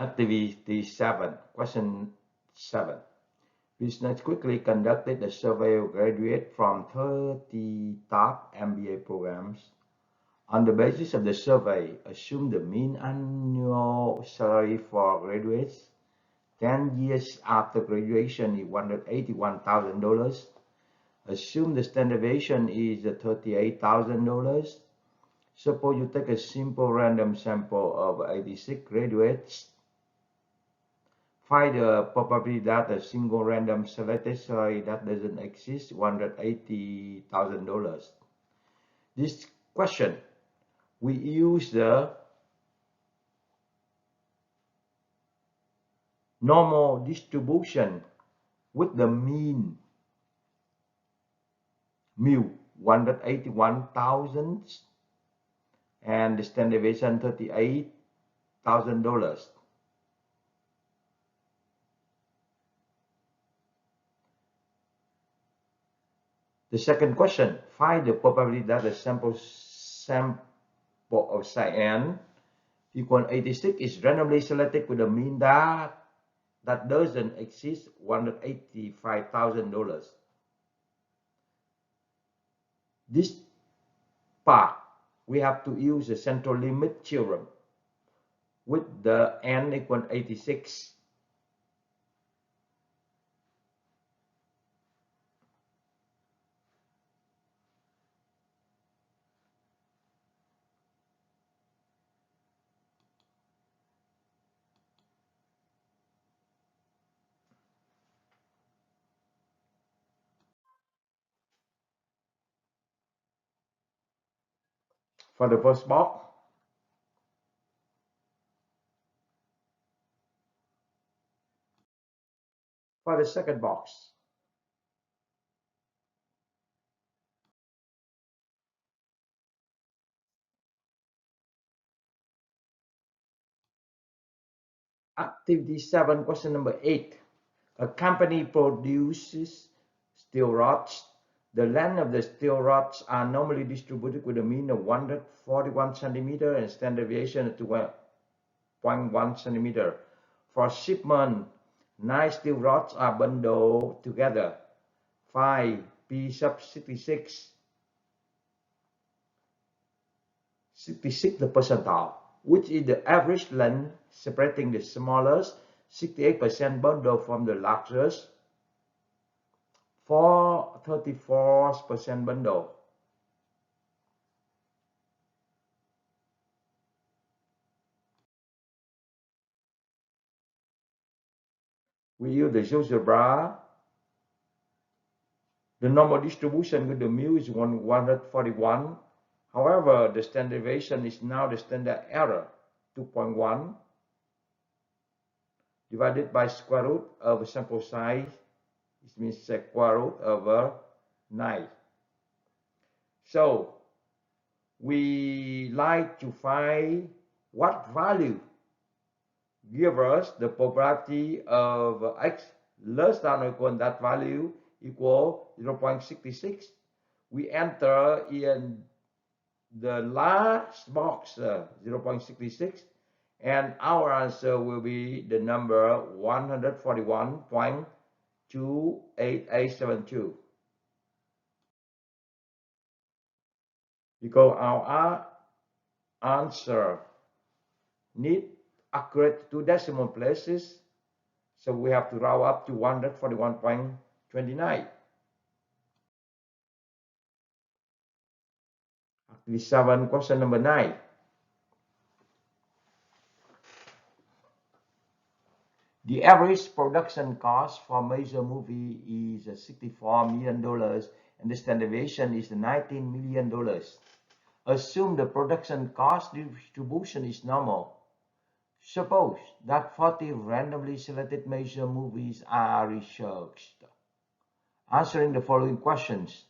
Activity 7, question 7. Business quickly conducted a survey of graduates from 30 top MBA programs. On the basis of the survey, assume the mean annual salary for graduates 10 years after graduation is $181,000. Assume the standard deviation is $38,000. Suppose you take a simple random sample of 86 graduates. Find the probability that a single random selected salary that doesn't exist $180,000. This question, we use the normal distribution with the mean mu 181,000 and the standard deviation $38,000. The second question, find the probability that the sample of psi n equal 86 is randomly selected with a mean that doesn't exceed $185,000. This part, we have to use the central limit theorem with the n equal 86. For the first box, for the second box, activity 7, question number 8. A company produces steel rods. The length of the steel rods are normally distributed with a mean of 141 centimeter and standard deviation of 2.1 centimeter. For shipment, 9 steel rods are bundled together. 5 P sub 66 the percentile, which is the average length separating the smallest 68% bundle from the largest 34% bundle. We use the GeoGebra. The normal distribution with the mu is 141. However, the standard deviation is now the standard error, 2.1, divided by square root of sample size. This means square root over 9. So, we like to find what value give us the probability of x less than or equal to that value equal 0.66. We enter in the last box 0.66 and our answer will be the number 141.28872. Because our answer need accurate to decimal places, so we have to round up to 141.29. Activity 7, question number 9. The average production cost for a major movie is $64 million and the standard deviation is $19 million. Assume the production cost distribution is normal. Suppose that 40 randomly selected major movies are researched. Answering the following questions.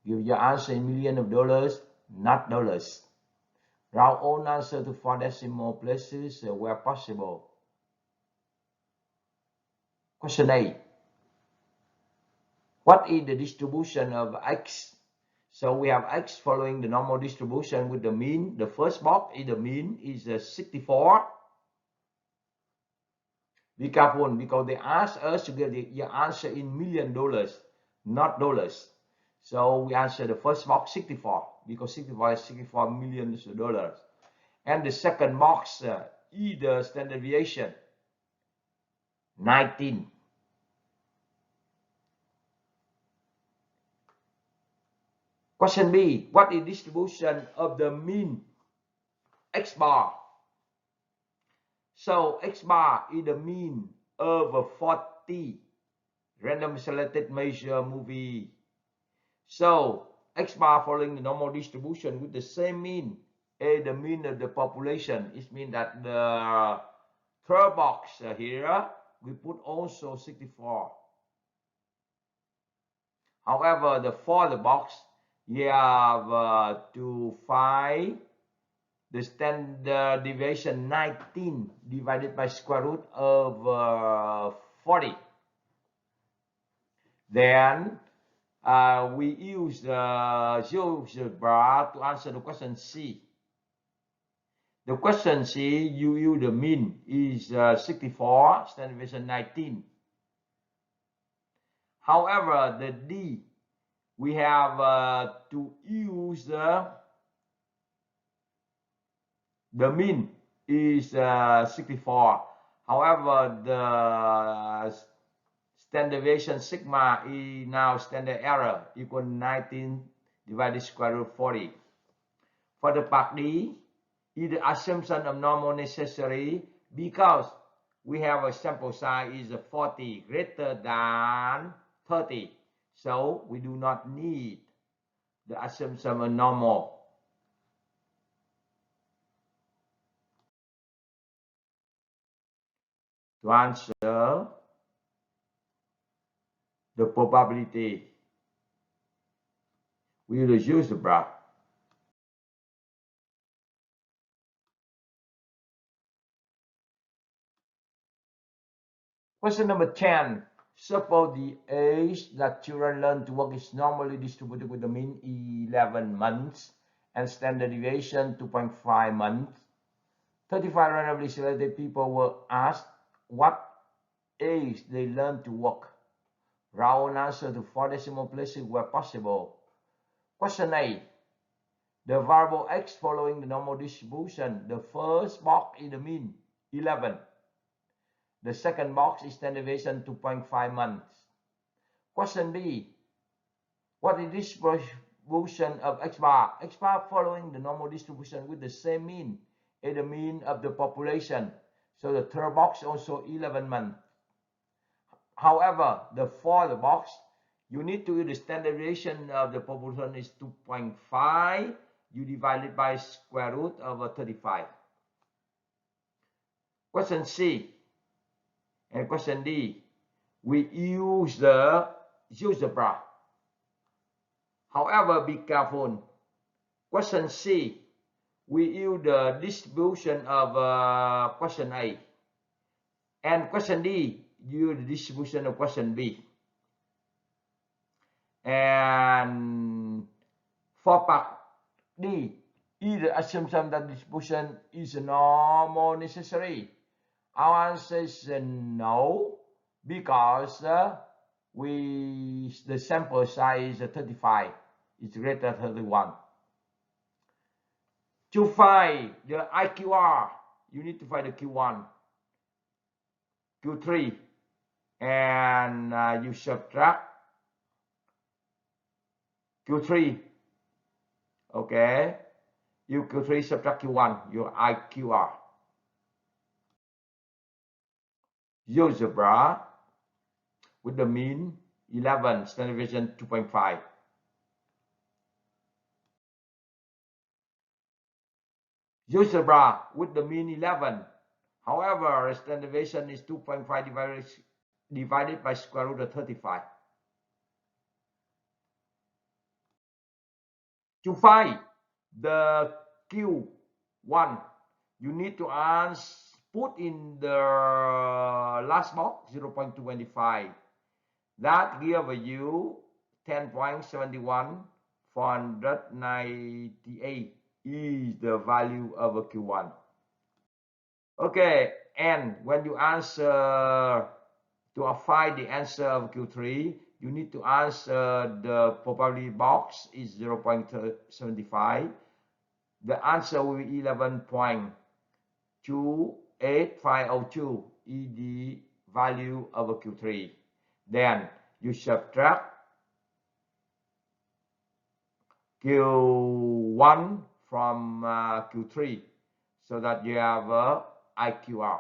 Give your answer in millions of dollars, not dollars. Round all answer to 4 decimal places where possible. Question 8. What is the distribution of x? So we have x following the normal distribution with the mean. The first box is the mean is 64. Be careful because they ask us to get the answer in $1 million, not dollars. So we answer the first box 64 because 64 is $64 million. And the second box is the standard deviation 19. Question B, what is distribution of the mean X bar? So X bar is the mean of 40 random selected measure movie. So X bar following the normal distribution with the same mean as the mean of the population. It means that the third box here we put also 64. However, the fourth box you have to find the standard deviation 19 divided by square root of 40. Then we use the GeoGebra to answer the question C. The question C, you use the mean is 64, standard deviation 19. However, the D, we have to use the mean is 64. However, the standard deviation sigma is now standard error equal 19 divided square root 40. For the part D, is the assumption of normal necessary because we have a sample size is 40 greater than 30. So we do not need the assumption of normal. To answer the probability, we will use the graph. Question number 10. Suppose the age that children learn to walk is normally distributed with the mean 11 months and standard deviation 2.5 months. 35 randomly selected people were asked what age they learn to walk. Round answer to 4 decimal places where possible. Question A. The variable x following the normal distribution. The first box is the mean 11. The second box is standard deviation 2.5 months. Question B. What is distribution of x bar? X bar following the normal distribution with the same mean as the mean of the population. So the third box also 11 months. However, the fourth box, you need to use the standard deviation of the population is 2.5. You divide it by square root of 35. Question C. And question D, we use the GeoGebra. However, be careful. Question C, we use the distribution of question A. And question D, use the distribution of question B. And for part D, is the assumption that distribution is normal necessary. Our answer is no, because the sample size is 35. It's greater than 31. To find the IQR, you need to find the Q1, Q3, and you subtract Q3. Okay, you Q3 subtract Q1, your IQR. GeoGebra with the mean 11, standard deviation 2.5. GeoGebra with the mean 11. However, standard deviation is 2.5 divided by square root of 35. To find the Q1, you need to put in the last box 0.25. That gives you 10.71 498 is the value of a Q1. Okay, and when you answer to find the answer of Q3, you need to answer the probability box is 0.75. The answer will be 11.28502 is the value of a Q3. Then you subtract Q1 from Q3 so that you have a IQR.